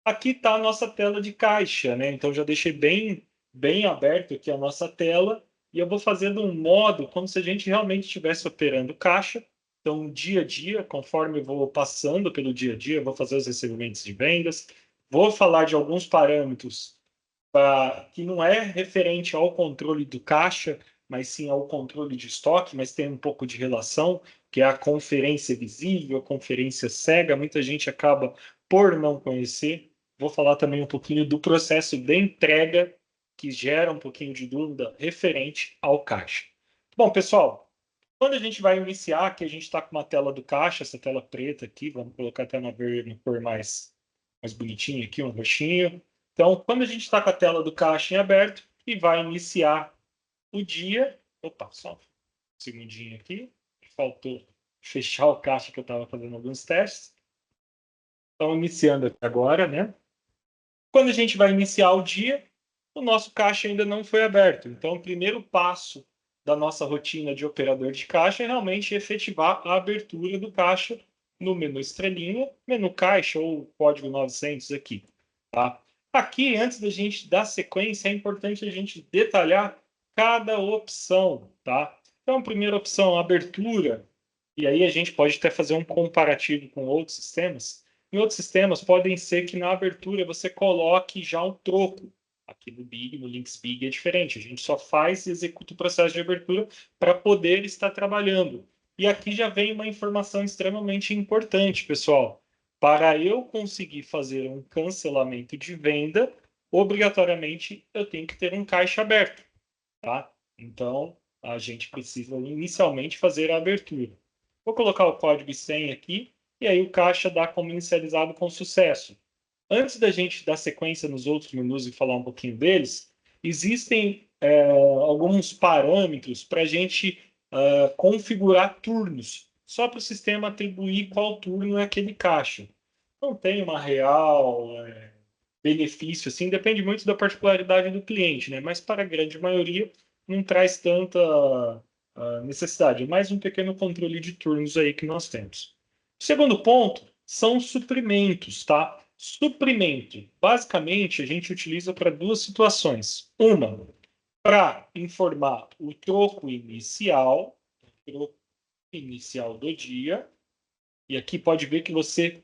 Aqui está a nossa tela de caixa, né? Então já deixei bem aberto aqui a nossa tela e eu vou fazer de um modo como se a gente realmente estivesse operando caixa. Então, dia a dia, conforme eu vou passando pelo dia a dia, eu vou fazer os recebimentos de vendas, vou falar de alguns parâmetros que não é referente ao controle do caixa, mas sim ao controle de estoque, mas tem um pouco de relação, que é a conferência visível, a conferência cega, muita gente acaba por não conhecer. Vou falar também um pouquinho do processo de entrega, que gera um pouquinho de dúvida referente ao caixa. Bom, pessoal, quando a gente vai iniciar, aqui a gente está com uma tela do caixa, essa tela preta aqui, vamos colocar até uma cor mais bonitinha aqui, um roxinho. Então, quando a gente está com a tela do caixa em aberto e vai iniciar o dia, opa, só um segundinho aqui, faltou fechar o caixa que eu estava fazendo alguns testes. Então, iniciando aqui agora, né? Quando a gente vai iniciar o dia, o nosso caixa ainda não foi aberto. Então, o primeiro passo da nossa rotina de operador de caixa é realmente efetivar a abertura do caixa no menu estrelinha, menu caixa ou código 900 aqui, tá? Aqui, antes da gente dar sequência, é importante a gente detalhar cada opção, tá? Então, a primeira opção, abertura, e aí a gente pode até fazer um comparativo com outros sistemas. Em outros sistemas, podem ser que na abertura você coloque já um troco. Aqui no Big, no Linux Big é diferente. A gente só faz e executa o processo de abertura para poder estar trabalhando. E aqui já vem uma informação extremamente importante, pessoal. Para eu conseguir fazer um cancelamento de venda, obrigatoriamente eu tenho que ter um caixa aberto, tá? Então, a gente precisa inicialmente fazer a abertura. Vou colocar o código e senha aqui, e aí o caixa dá como inicializado com sucesso. Antes da gente dar sequência nos outros menus e falar um pouquinho deles, existem alguns parâmetros para a gente configurar turnos, só para o sistema atribuir qual turno é aquele caixa. Não tem uma real benefício, assim, depende muito da particularidade do cliente, né? Mas para a grande maioria não traz tanta necessidade, é mais um pequeno controle de turnos aí que nós temos. O segundo ponto são suprimentos, tá? Suprimento, basicamente, a gente utiliza para duas situações. Uma, para informar o troco inicial do dia, e aqui pode ver que você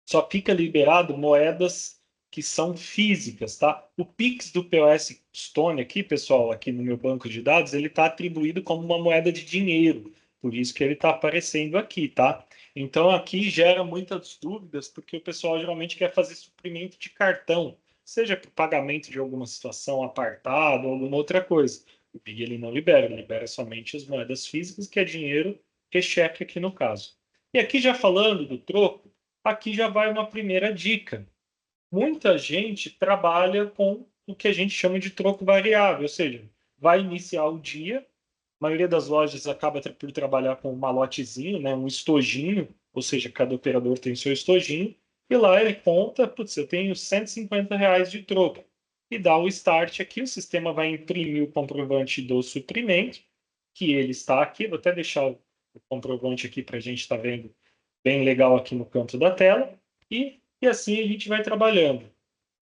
só fica liberado moedas que são físicas, tá? O Pix do POS Stone aqui, pessoal, aqui no meu banco de dados, ele está atribuído como uma moeda de dinheiro, por isso que ele está aparecendo aqui, tá? Então aqui gera muitas dúvidas, porque o pessoal geralmente quer fazer suprimento de cartão, seja para pagamento de alguma situação apartada ou alguma outra coisa. O Pig ele não libera, ele libera somente as moedas físicas, que é dinheiro, que é cheque aqui no caso. E aqui já falando do troco, aqui já vai uma primeira dica. Muita gente trabalha com o que a gente chama de troco variável, ou seja, vai iniciar o dia, a maioria das lojas acaba por trabalhar com um malotezinho, né, um estojinho, ou seja, cada operador tem seu estojinho, e lá ele conta, putz, eu tenho R$ 150 de troco. E dá o start aqui, o sistema vai imprimir o comprovante do suprimento, que ele está aqui, vou até deixar o comprovante aqui para a gente estar vendo bem legal aqui no canto da tela, e assim a gente vai trabalhando.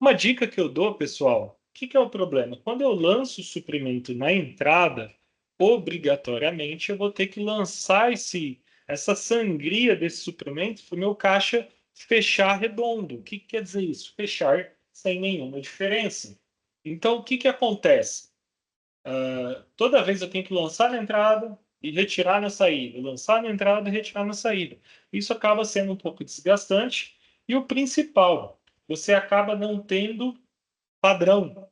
Uma dica que eu dou, pessoal, o que é o problema? Quando eu lanço o suprimento na entrada, obrigatoriamente eu vou ter que lançar essa sangria desse suprimento para o meu caixa fechar redondo. O que quer dizer isso? Fechar sem nenhuma diferença. Então, o que acontece? Toda vez eu tenho que lançar na entrada e retirar na saída, lançar na entrada e retirar na saída. Isso acaba sendo um pouco desgastante. E o principal, você acaba não tendo padrão.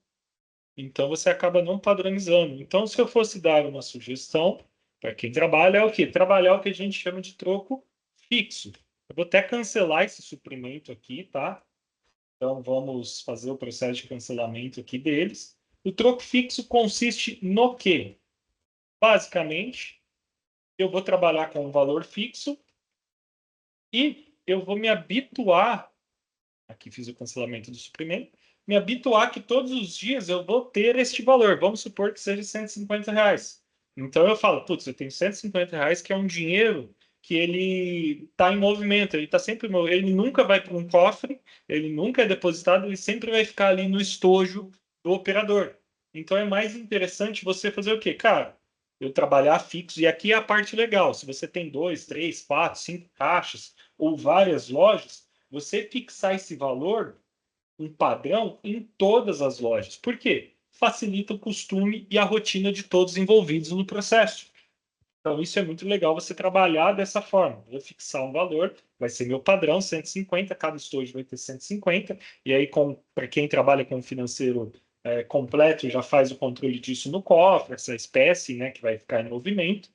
Então você acaba não padronizando. Então, se eu fosse dar uma sugestão para quem trabalha, é o quê? Trabalhar o que a gente chama de troco fixo. Eu vou até cancelar esse suprimento aqui, tá? Então, vamos fazer o processo de cancelamento aqui deles. O troco fixo consiste no quê? Basicamente, eu vou trabalhar com um valor fixo e eu vou me habituar, aqui fiz o cancelamento do suprimento, me habituar que todos os dias eu vou ter este valor. Vamos supor que seja R$ 150. Então eu falo, putz, eu tenho R$ 150 que é um dinheiro que ele está em movimento, ele está sempre ele nunca vai para um cofre, ele nunca é depositado, ele sempre vai ficar ali no estojo do operador. Então é mais interessante você fazer o quê? Cara, eu trabalhar fixo, e aqui é a parte legal. Se você tem 2, 3, 4, 5 caixas ou várias lojas, você fixar esse valor, um padrão, em todas as lojas. Por quê? Facilita o costume e a rotina de todos envolvidos no processo. Então, isso é muito legal você trabalhar dessa forma. Vou fixar um valor, vai ser meu padrão, 150, cada estojo vai ter 150, e aí, para quem trabalha com financeiro completo, já faz o controle disso no cofre, essa espécie, né, que vai ficar em movimento.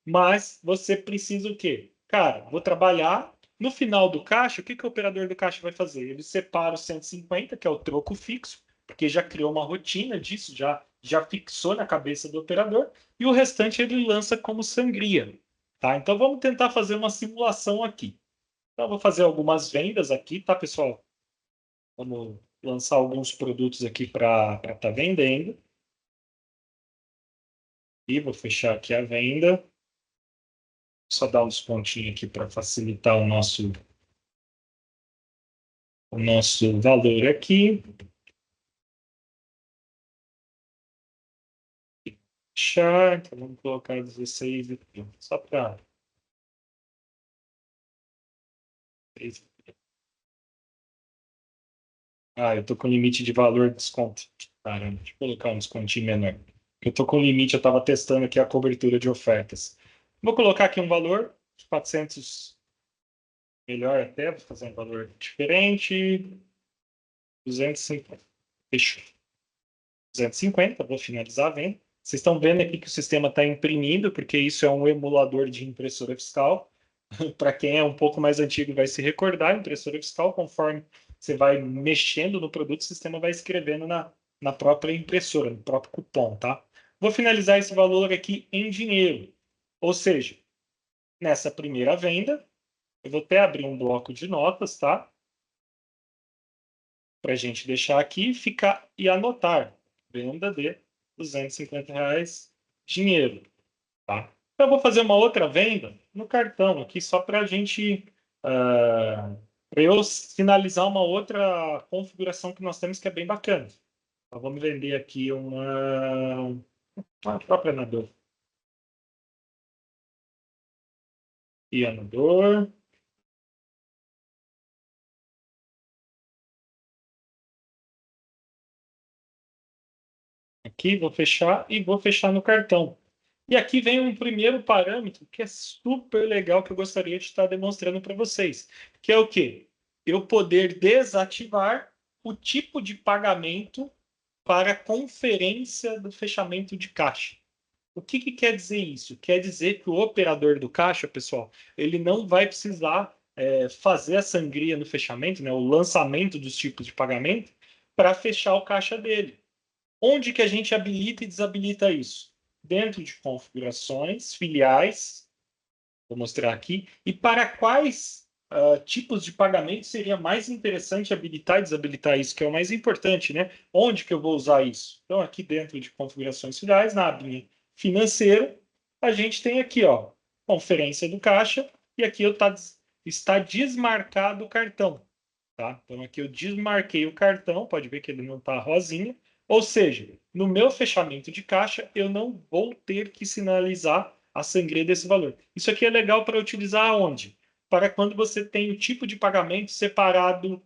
Mas você precisa o quê? Cara, vou trabalhar. No final do caixa, o que que o operador do caixa vai fazer? Ele separa os 150, que é o troco fixo, porque já criou uma rotina disso, já fixou na cabeça do operador, e o restante ele lança como sangria. Tá? Então vamos tentar fazer uma simulação aqui. Então, eu vou fazer algumas vendas aqui, tá, pessoal? Vamos lançar alguns produtos aqui para estar vendendo. E vou fechar aqui a venda. Só dar um descontinho aqui para facilitar o nosso valor aqui. Fechar, então vamos colocar 16 aqui, só para. Ah, eu tô com limite de valor de desconto. Caramba, deixa eu colocar um descontinho menor. Eu tô com limite, eu estava testando aqui a cobertura de ofertas. Vou colocar aqui um valor de 400, melhor até, vou fazer um valor diferente. 250. Fechou. 250, vou finalizar a venda. Vocês estão vendo aqui que o sistema está imprimindo, porque isso é um emulador de impressora fiscal. Para quem é um pouco mais antigo vai se recordar, impressora fiscal, conforme você vai mexendo no produto, o sistema vai escrevendo na própria impressora, no próprio cupom, tá? Vou finalizar esse valor aqui em dinheiro. Ou seja, nessa primeira venda, eu vou até abrir um bloco de notas, tá? Para a gente deixar aqui e anotar. Venda de R$ 250 dinheiro, tá? Então, eu vou fazer uma outra venda no cartão aqui, só para a gente, para eu sinalizar uma outra configuração que nós temos que é bem bacana. Então, vamos vender aqui uma própria anador. E anador. Aqui, vou fechar e vou fechar no cartão. E aqui vem um primeiro parâmetro que é super legal que eu gostaria de estar demonstrando para vocês, que é o quê? Eu poder desativar o tipo de pagamento para conferência do fechamento de caixa. O que que quer dizer isso? Quer dizer que o operador do caixa, pessoal, ele não vai precisar fazer a sangria no fechamento, né, o lançamento dos tipos de pagamento, para fechar o caixa dele. Onde que a gente habilita e desabilita isso? Dentro de configurações, filiais, vou mostrar aqui, e para quais tipos de pagamento seria mais interessante habilitar e desabilitar isso, que é o mais importante, né? Onde que eu vou usar isso? Então, aqui dentro de configurações filiais, na abinha financeiro, a gente tem aqui, ó, conferência do caixa, e aqui está desmarcado o cartão. Tá? Então aqui eu desmarquei o cartão, pode ver que ele não está rosinha. Ou seja, no meu fechamento de caixa, eu não vou ter que sinalizar a sangria desse valor. Isso aqui é legal para utilizar aonde? Para quando você tem o tipo de pagamento separado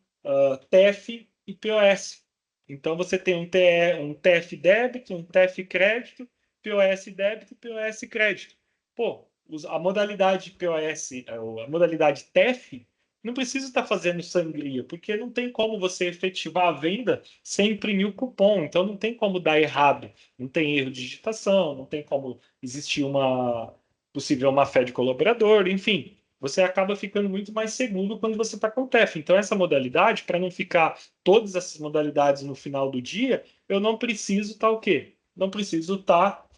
TEF e POS. Então você tem um TEF débito, um TEF crédito, POS débito e POS crédito. Pô, a modalidade POS, a modalidade TEF não precisa estar fazendo sangria, porque não tem como você efetivar a venda sem imprimir o cupom. Então não tem como dar errado. Não tem erro de digitação, não tem como existir uma possível má fé de colaborador, enfim. Você acaba ficando muito mais seguro quando você está com o TEF. Então, essa modalidade, para não ficar todas essas modalidades no final do dia, eu não preciso estar o quê? Não preciso estar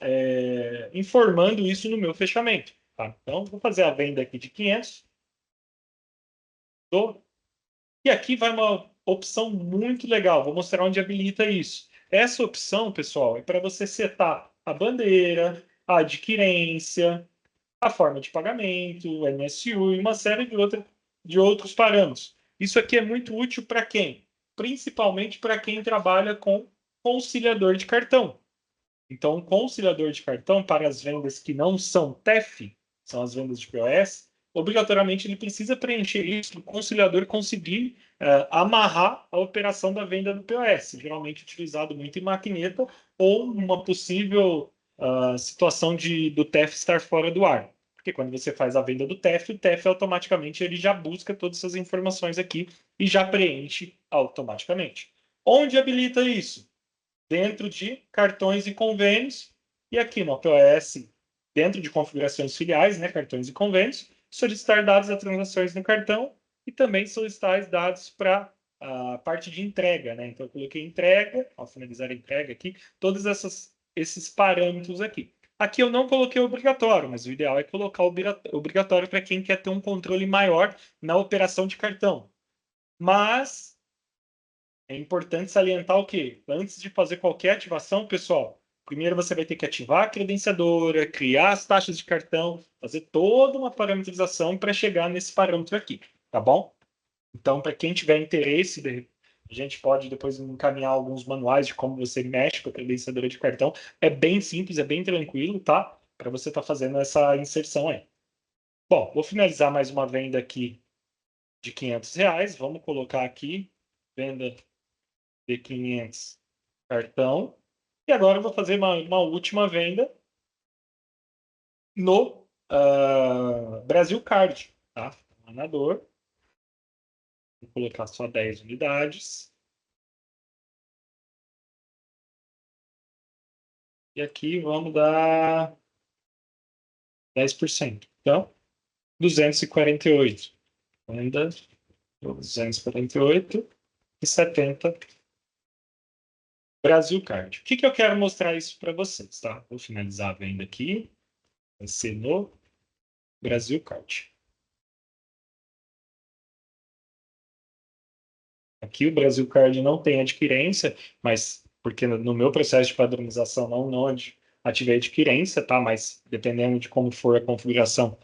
informando isso no meu fechamento. Tá? Então, vou fazer a venda aqui de 500. E aqui vai uma opção muito legal. Vou mostrar onde habilita isso. Essa opção, pessoal, é para você setar a bandeira, a adquirência, a forma de pagamento, o MSU e uma série de outros parâmetros. Isso aqui é muito útil para quem? Principalmente para quem trabalha com conciliador de cartão. Então, um conciliador de cartão para as vendas que não são TEF, são as vendas de POS, obrigatoriamente ele precisa preencher isso para o conciliador conseguir amarrar a operação da venda do POS, geralmente utilizado muito em maquineta ou uma possível situação do TEF estar fora do ar. Porque quando você faz a venda do TEF, o TEF automaticamente ele já busca todas essas informações aqui e já preenche automaticamente. Onde habilita isso? Dentro de cartões e convênios, e aqui no POS, dentro de configurações filiais, né, cartões e convênios, solicitar dados das transações no cartão e também solicitar dados para a parte de entrega, né? Então eu coloquei entrega, ao finalizar a entrega aqui, todos esses parâmetros aqui. Aqui eu não coloquei obrigatório, mas o ideal é colocar obrigatório para quem quer ter um controle maior na operação de cartão. Mas é importante salientar o quê? Antes de fazer qualquer ativação, pessoal, primeiro você vai ter que ativar a credenciadora, criar as taxas de cartão, fazer toda uma parametrização para chegar nesse parâmetro aqui, tá bom? Então, para quem tiver interesse, a gente pode depois encaminhar alguns manuais de como você mexe com a credenciadora de cartão. É bem simples, é bem tranquilo, tá? Para você estar fazendo essa inserção aí. Bom, vou finalizar mais uma venda aqui de R$ 500. Vamos colocar aqui, venda de 500 cartão. E agora eu vou fazer uma última venda no Brasil Card, tá? Manador. Vou colocar só 10 unidades. E aqui vamos dar 10%. Então, 248. Venda 248,70 Brasil Card. O que eu quero mostrar isso para vocês, tá? Vou finalizar a venda aqui. Vai ser no Brasil Card. Aqui o Brasil Card não tem adquirência, mas porque no meu processo de padronização não ativei adquirência, tá? Mas dependendo de como for a configuração,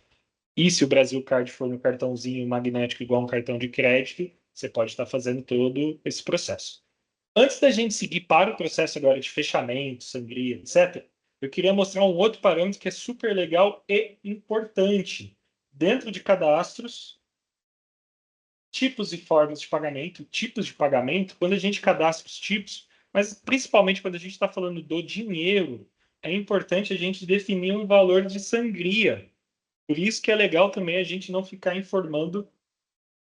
e se o Brasil Card for no cartãozinho magnético igual um cartão de crédito, você pode estar fazendo todo esse processo. Antes da gente seguir para o processo agora de fechamento, sangria, etc., eu queria mostrar um outro parâmetro que é super legal e importante. Dentro de cadastros, tipos e formas de pagamento, tipos de pagamento, quando a gente cadastra os tipos, mas principalmente quando a gente está falando do dinheiro, é importante a gente definir um valor de sangria. Por isso que é legal também a gente não ficar informando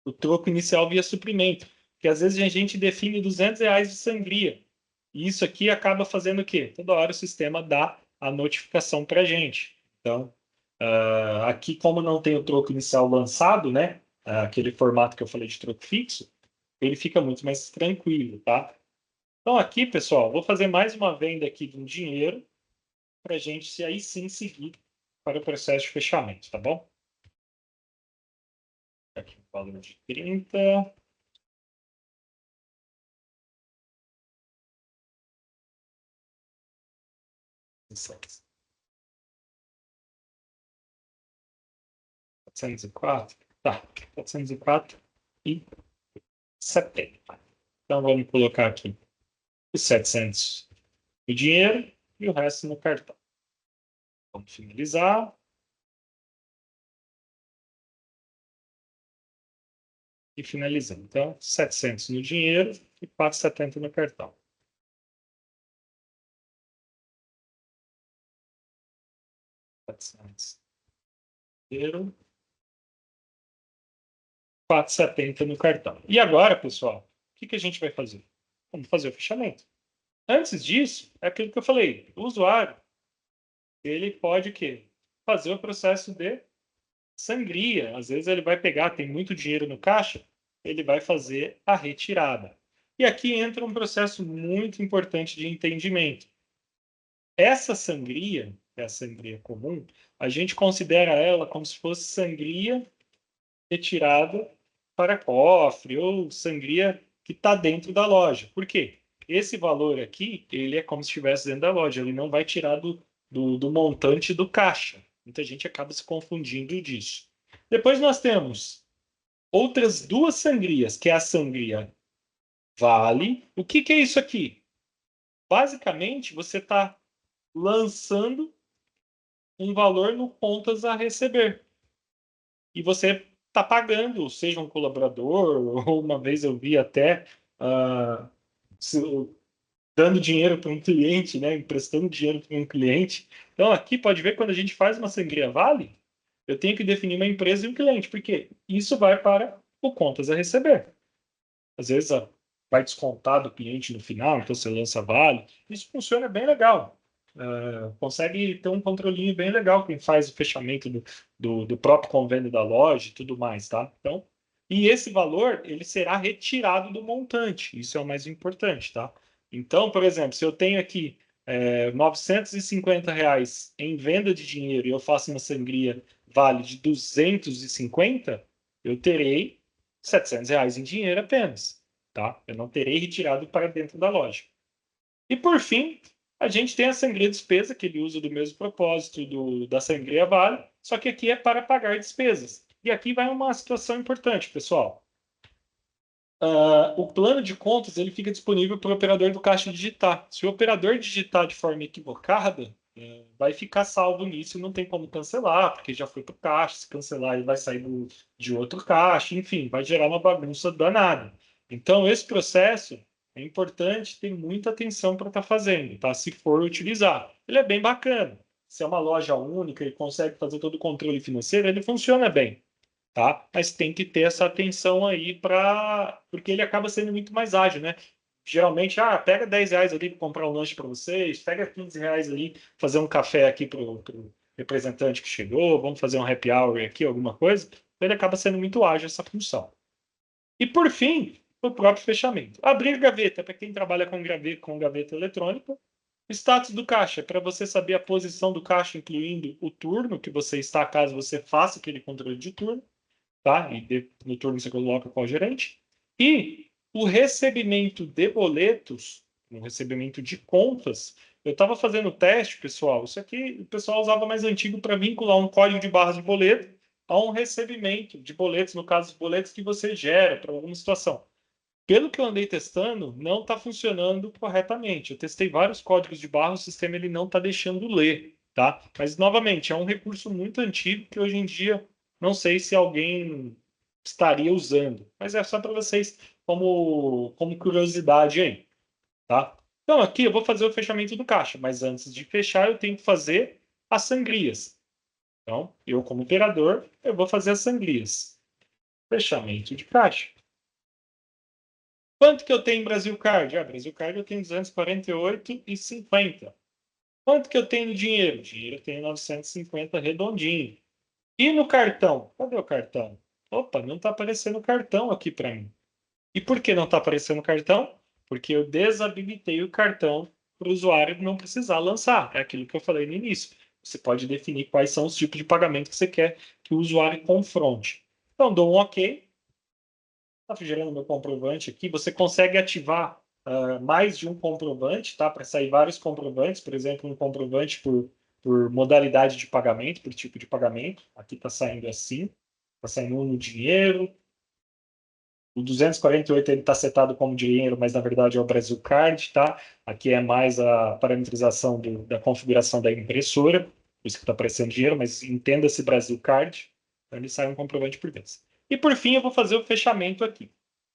o troco inicial via suprimento, porque às vezes a gente define R$ 200 de sangria, e isso aqui acaba fazendo o quê? Toda hora o sistema dá a notificação para a gente. Então, aqui, como não tem o troco inicial lançado, né? Aquele formato que eu falei de troco fixo, ele fica muito mais tranquilo, tá? Então, aqui, pessoal, vou fazer mais uma venda aqui de um dinheiro para a gente, se aí sim, seguir para o processo de fechamento, tá bom? Aqui o valor de 30. R$ 404. Tá, R$ 404,70. Então, vamos colocar aqui os 700 no dinheiro e o resto no cartão. Vamos finalizar. E finalizando. Então, 700 no dinheiro e 470 no cartão. 700 no dinheiro, 470 no cartão. E agora, pessoal, o que a gente vai fazer? Vamos fazer o fechamento. Antes disso, é aquilo que eu falei. O usuário, ele pode o quê? Fazer o processo de sangria. Às vezes ele vai pegar, tem muito dinheiro no caixa, ele vai fazer a retirada. E aqui entra um processo muito importante de entendimento. Essa sangria, que é a sangria comum, a gente considera ela como se fosse sangria retirada para cofre ou sangria que está dentro da loja. Por quê? Esse valor aqui, ele é como se estivesse dentro da loja, ele não vai tirar do montante do caixa. Muita gente acaba se confundindo disso. Depois nós temos outras duas sangrias, que é a sangria Vale. O que que é isso aqui? Basicamente, você está lançando um valor no contas a receber. E você está pagando, seja um colaborador, ou uma vez eu vi até uh, dando dinheiro para um cliente, né, emprestando dinheiro para um cliente. Então, aqui pode ver quando a gente faz uma sangria Vale, eu tenho que definir uma empresa e um cliente, porque isso vai para o contas a receber. Às vezes vai descontar do cliente no final, então você lança Vale. Isso funciona bem legal. Consegue ter um controlinho bem legal quem faz o fechamento do próprio convênio da loja e tudo mais, tá? Então, e esse valor, ele será retirado do montante. Isso é o mais importante, tá? Então, por exemplo, se eu tenho aqui R$ 950 em venda de dinheiro e eu faço uma sangria Vale de 250, eu terei R$ 700 em dinheiro apenas, tá? Eu não terei retirado para dentro da loja. E por fim, a gente tem a sangria despesa, que ele usa do mesmo propósito da sangria Vale, só que aqui é para pagar despesas. E aqui vai uma situação importante, pessoal. O plano de contas ele fica disponível para o operador do caixa digitar. Se o operador digitar de forma equivocada, vai ficar salvo nisso e não tem como cancelar, porque já foi para o caixa. Se cancelar, ele vai sair de outro caixa, enfim, vai gerar uma bagunça danada. Então, esse processo é importante ter muita atenção para estar fazendo, tá? Se for utilizar. Ele é bem bacana. Se é uma loja única e consegue fazer todo o controle financeiro, ele funciona bem, tá? Mas tem que ter essa atenção aí porque ele acaba sendo muito mais ágil, né? Geralmente, pega R$ 10 ali para comprar um lanche para vocês, pega R$ 15 ali, fazer um café aqui para o representante que chegou, vamos fazer um happy hour aqui, alguma coisa. Então ele acaba sendo muito ágil essa função. E por fim, o próprio fechamento. Abrir gaveta, para quem trabalha com gaveta eletrônica. Status do caixa, para você saber a posição do caixa, incluindo o turno que você está, caso você faça aquele controle de turno, tá? E no turno você coloca qual gerente. E o recebimento de boletos, o recebimento de contas. Eu estava fazendo teste, pessoal. Isso aqui o pessoal usava mais antigo para vincular um código de barras de boleto a um recebimento de boletos, no caso, os boletos que você gera para alguma situação. Pelo que eu andei testando, não está funcionando corretamente. Eu testei vários códigos de barra, o sistema ele não está deixando ler, tá? Mas, novamente, é um recurso muito antigo que hoje em dia não sei se alguém estaria usando. Mas é só para vocês como curiosidade aí, tá? Então, aqui eu vou fazer o fechamento do caixa, mas antes de fechar, eu tenho que fazer as sangrias. Então, eu como operador, eu vou fazer as sangrias. Fechamento de caixa. Quanto que eu tenho em Brasil Card? Brasil Card eu tenho 248,50. Quanto que eu tenho no dinheiro? Dinheiro eu tenho 950 redondinho. E no cartão? Cadê o cartão? Opa, não está aparecendo o cartão aqui para mim. E por que não está aparecendo o cartão? Porque eu desabilitei o cartão para o usuário não precisar lançar. É aquilo que eu falei no início. Você pode definir quais são os tipos de pagamento que você quer que o usuário confronte. Então, dou um OK. Está gerando meu comprovante aqui. Você consegue ativar mais de um comprovante, tá? Para sair vários comprovantes, por exemplo, um comprovante por modalidade de pagamento, por tipo de pagamento. Aqui está saindo assim. Está saindo um no dinheiro. O 248 ele está setado como dinheiro, mas na verdade é o Brasil Card, tá? Aqui é mais a parametrização da configuração da impressora, por isso que está aparecendo dinheiro, mas entenda-se Brasil Card, então ele sai um comprovante por vez. E por fim eu vou fazer o fechamento aqui.